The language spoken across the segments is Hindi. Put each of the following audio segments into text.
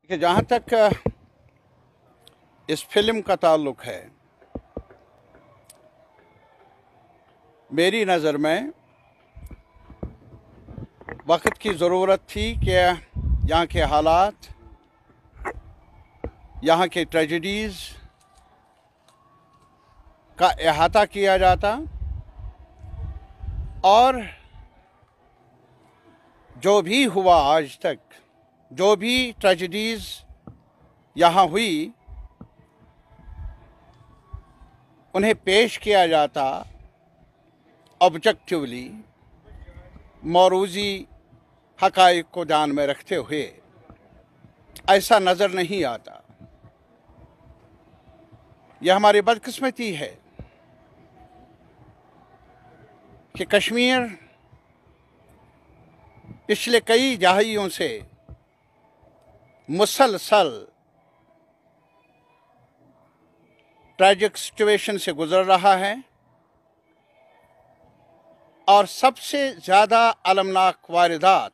कि जहाँ तक इस फिल्म का ताल्लुक है, मेरी नज़र में वक्त की ज़रूरत थी कि यहाँ के हालात, यहाँ के ट्रेजेडीज़ का अहाता किया जाता और जो भी हुआ आज तक, जो भी ट्रेजेडीज़ यहाँ हुई, उन्हें पेश किया जाता ऑब्जेक्टिवली, मौरूज़ी हक़ाइक़ को ध्यान में रखते हुए। ऐसा नज़र नहीं आता। यह हमारी बदकिस्मती है कि कश्मीर पिछले कई दहाइयों से मुसलसल ट्रैजिक सिचुएशन से गुजर रहा है और सबसे ज़्यादा अलमनाक वारदात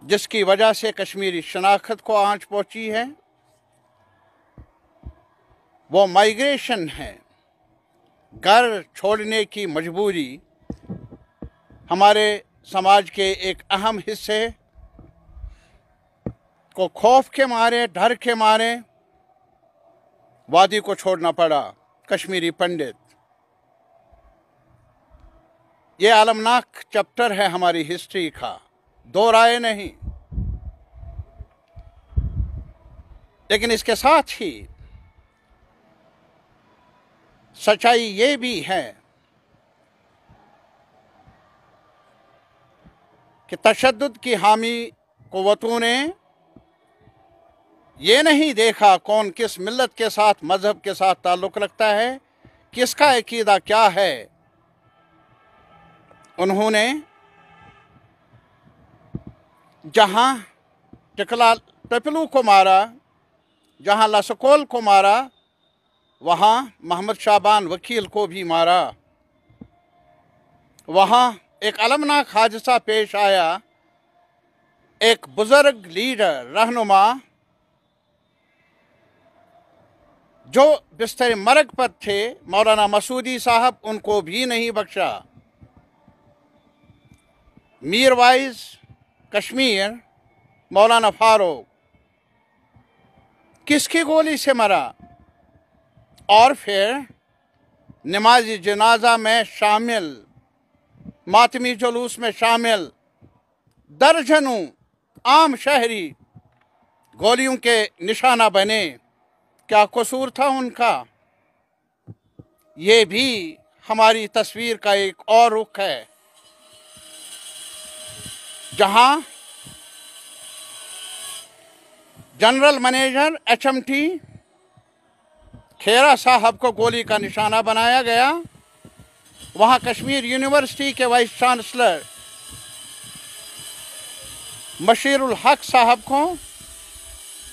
जिसकी वजह से कश्मीरी शनाख्त को आंच पहुंची है, वो माइग्रेशन है। घर छोड़ने की मजबूरी हमारे समाज के एक अहम हिस्से को खौफ के मारे, डर के मारे वादी को छोड़ना पड़ा। कश्मीरी पंडित, ये अलमनाक चैप्टर है हमारी हिस्ट्री का, दो राय नहीं। लेकिन इसके साथ ही सच्चाई ये भी है कि तशद्दुद की हामी क़ुव्वतों ने ये नहीं देखा कौन किस मिल्लत के साथ, मज़हब के साथ ताल्लुक़ रखता है, किसका अकीदा क्या है। उन्होंने जहाँ टिपलू को मारा, जहाँ लसकोल को मारा, वहाँ मोहम्मद शाबान वकील को भी मारा। वहाँ एक अलमनाक हादसा पेश आया। एक बुज़ुर्ग लीडर, रहनुमा, जो बिस्तर मरग पर थे, मौलाना मसूदी साहब, उनको भी नहीं बख्शा। मीरवाइज कश्मीर, मौलाना फारूक किसकी गोली से मरा? और फिर नमाज जनाजा में शामिल, मातमी जुलूस में शामिल दर्जनों आम शहरी गोलियों के निशाना बने। क्या कसूर था उनका? ये भी हमारी तस्वीर का एक और रुख है, जहां जनरल मैनेजर HMT खेरा साहब को गोली का निशाना बनाया गया। वहां कश्मीर यूनिवर्सिटी के वाइस चांसलर मशीरुल हक साहब को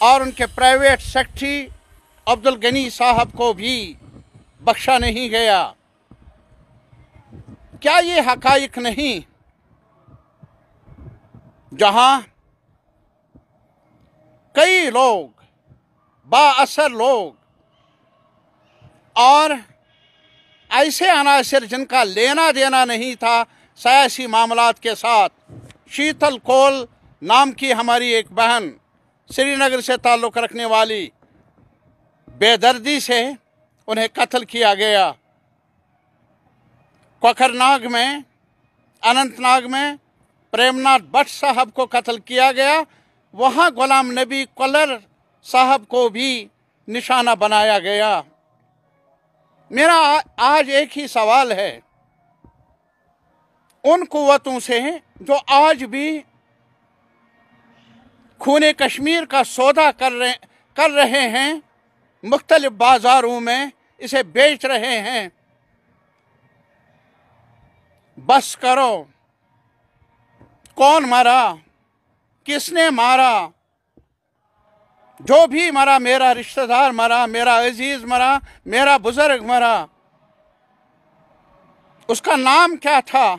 और उनके प्राइवेट सेक्रेटरी अब्दुल गनी साहब को भी बख्शा नहीं गया। क्या ये हकाइक नहीं? जहां कई लोग, बाअसर लोग और ऐसे अनासिर जिनका लेना देना नहीं था सियासी मामलात के साथ, शीतल कौल नाम की हमारी एक बहन, श्रीनगर से ताल्लुक़ रखने वाली, बेदर्दी से उन्हें कत्ल किया गया। कोकरनाग में, अनंतनाग में प्रेमनाथ भट्ट साहब को कत्ल किया गया। वहाँ गुलाम नबी कलर साहब को भी निशाना बनाया गया। मेरा आज एक ही सवाल है उन कुव्वतों से जो आज भी खूने कश्मीर का सौदा कर रहे हैं, मुख्तलिफ बाजारों में इसे बेच रहे हैं। बस करो। कौन मरा? किसने मारा? जो भी मरा, मेरा रिश्तेदार मरा, मेरा अजीज मरा, मेरा बुजुर्ग मरा, उसका नाम क्या था?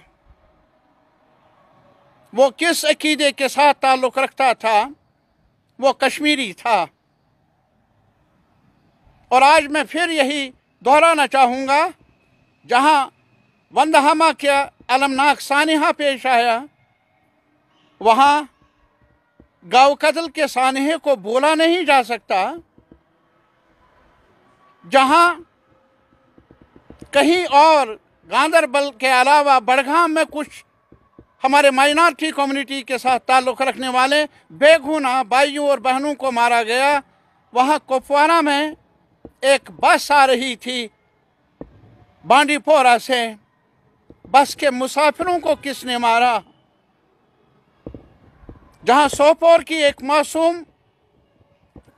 वो किस अकीदे के साथ ताल्लुक़ रखता था, वो कश्मीरी था। और आज मैं फिर यही दोहराना चाहूँगा, जहाँ वंदहमा के अलमनाक सानिहा पेश आया, वहाँ गाँव कत्ल के सानिहे को बोला नहीं जा सकता। जहाँ कहीं और गांदरबल के अलावा बड़गाम में कुछ हमारे माइनॉरिटी कम्युनिटी के साथ ताल्लुक़ रखने वाले बेगुनाह भाइयों और बहनों को मारा गया, वहाँ कुपवारा में एक बस आ रही थी बांडीपोरा से, बस के मुसाफिरों को किसने मारा? जहां सोपोर की एक मासूम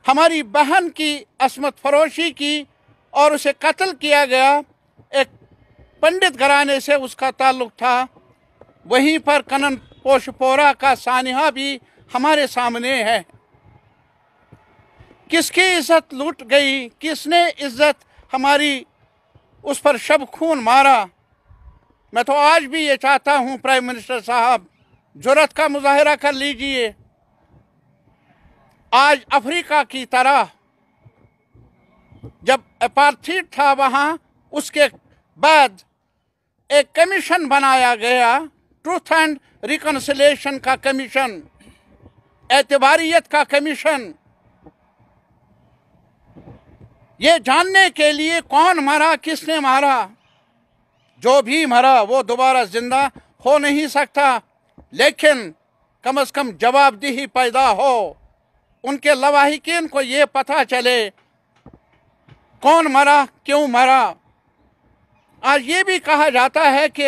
हमारी बहन की असमत फरोशी की और उसे कत्ल किया गया, एक पंडित घराने से उसका ताल्लुक था। वहीं पर कनन पोशपोरा का सानिहा भी हमारे सामने है। किसकी इज्जत लूट गई, किसने इज्जत हमारी उस पर शब खून मारा? मैं तो आज भी ये चाहता हूँ प्राइम मिनिस्टर साहब, जुर्रत का मुजाहिरा कर लीजिए। आज अफ्रीका की तरह जब अपार्थीड था वहाँ, उसके बाद एक कमीशन बनाया गया, ट्रूथ एंड रिकन्सिलिएशन का कमीशन, एतबारियत का कमीशन, ये जानने के लिए कौन मरा, किसने मारा। जो भी मरा वो दोबारा जिंदा हो नहीं सकता, लेकिन कम से कम जवाबदेही पैदा हो, उनके लवाहिकीन को ये पता चले कौन मरा, क्यों मरा। आज ये भी कहा जाता है कि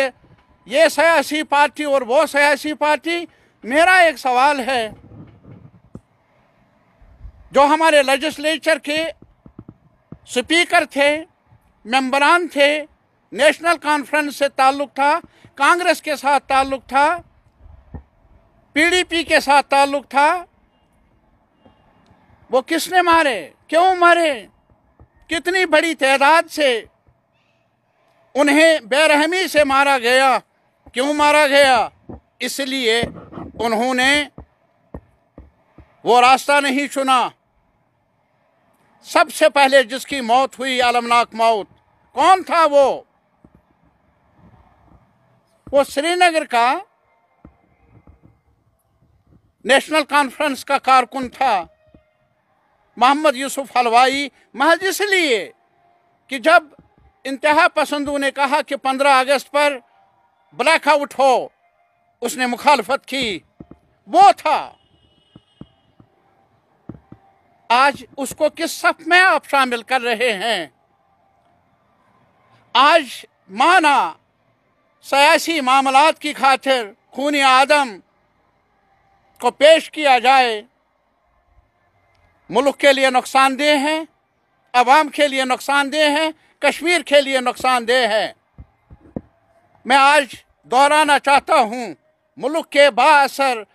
ये सियासी पार्टी और वो सियासी पार्टी। मेरा एक सवाल है, जो हमारे लेजिस्लेचर के स्पीकर थे, मेंबरान थे, नेशनल कॉन्फ्रेंस से ताल्लुक था, कांग्रेस के साथ ताल्लुक था, पीडीपी के साथ ताल्लुक था, वो किसने मारे, क्यों मारे, कितनी बड़ी तादाद से उन्हें बेरहमी से मारा गया, क्यों मारा गया? इसलिए उन्होंने वो रास्ता नहीं चुना। सबसे पहले जिसकी मौत हुई, अलमनाक मौत, कौन था वो श्रीनगर का नेशनल कॉन्फ्रेंस का कारकुन था, मोहम्मद यूसुफ हलवाई। महज इसलिए कि जब इंतहा पसंदों ने कहा कि 15 अगस्त पर ब्लैकआउट हो, उसने मुखालफत की, वो था। आज उसको किस सफ में आप शामिल कर रहे हैं? आज माना सियासी मामलात की खातिर खूनी आदम को पेश किया जाए, मुल्क के लिए नुकसानदेह है, अवाम के लिए नुकसानदेह है, कश्मीर के लिए नुकसानदेह है। मैं आज दोहराना चाहता हूँ, मुल्क के बाअसर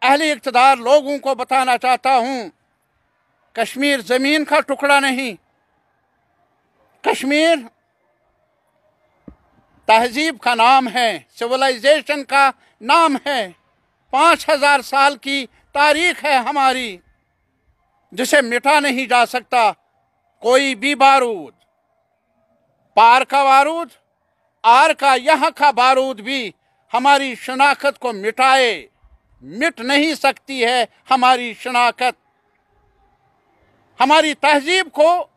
अहले इक़्तिदार लोगों को बताना चाहता हूँ, कश्मीर ज़मीन का टुकड़ा नहीं, कश्मीर तहजीब का नाम है, सिविलाइजेशन का नाम है। 5000 साल की तारीख है हमारी, जिसे मिटा नहीं जा सकता कोई भी बारूद। पार का बारूद, आर का, यहाँ का बारूद भी हमारी शनाख्त को मिट नहीं सकती है। हमारी शनाख्त, हमारी तहजीब को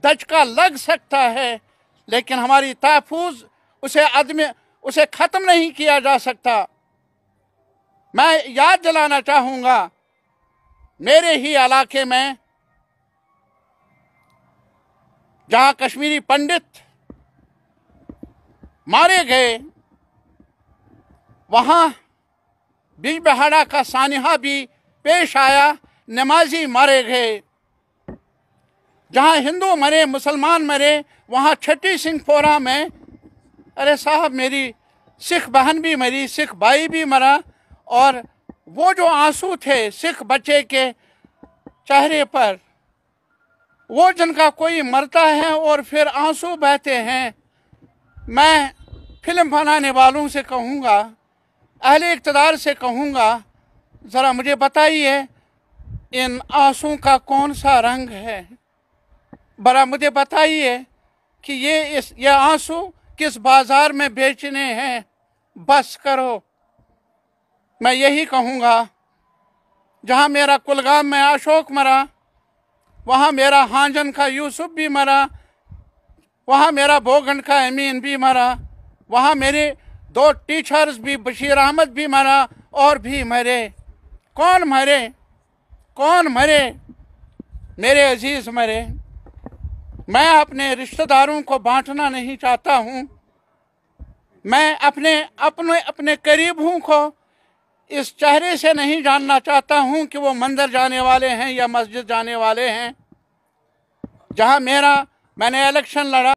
दचका लग सकता है, लेकिन हमारी तहफ़्फ़ुज़ उसे ख़त्म नहीं किया जा सकता। मैं याद दिलाना चाहूँगा, मेरे ही इलाके में जहाँ कश्मीरी पंडित मारे गए, वहाँ बिजबहाड़ा का सानिहा भी पेश आया, नमाजी मारे गए। जहाँ हिंदू मरे, मुसलमान मरे, वहाँ छठी सिंहपोरा में, अरे साहब, मेरी सिख बहन भी मरी, सिख भाई भी मरा, और वो जो आंसू थे सिख बच्चे के चेहरे पर, वो जिनका कोई मरता है और फिर आंसू बहते हैं। मैं फिल्म बनाने वालों से कहूँगा, अहले इक़्तिदार से कहूँगा, ज़रा मुझे बताइए इन आंसू का कौन सा रंग है। बरा मुझे बताइए कि ये आंसू किस बाज़ार में बेचने हैं। बस करो। मैं यही कहूँगा, जहाँ मेरा कुलगाम में अशोक मरा, वहाँ मेरा हांजन का यूसुफ भी मरा, वहाँ मेरा भोगंड का अमीन भी मरा, वहाँ मेरे 2 टीचर्स भी, बशीर अहमद भी मरा और भी मरे। कौन मरे? कौन मरे? मेरे अजीज़ मरे। मैं अपने रिश्तेदारों को बांटना नहीं चाहता हूँ। मैं अपने करीबों को इस चेहरे से नहीं जानना चाहता हूँ कि वो मंदिर जाने वाले हैं या मस्जिद जाने वाले हैं। जहाँ मैंने इलेक्शन लड़ा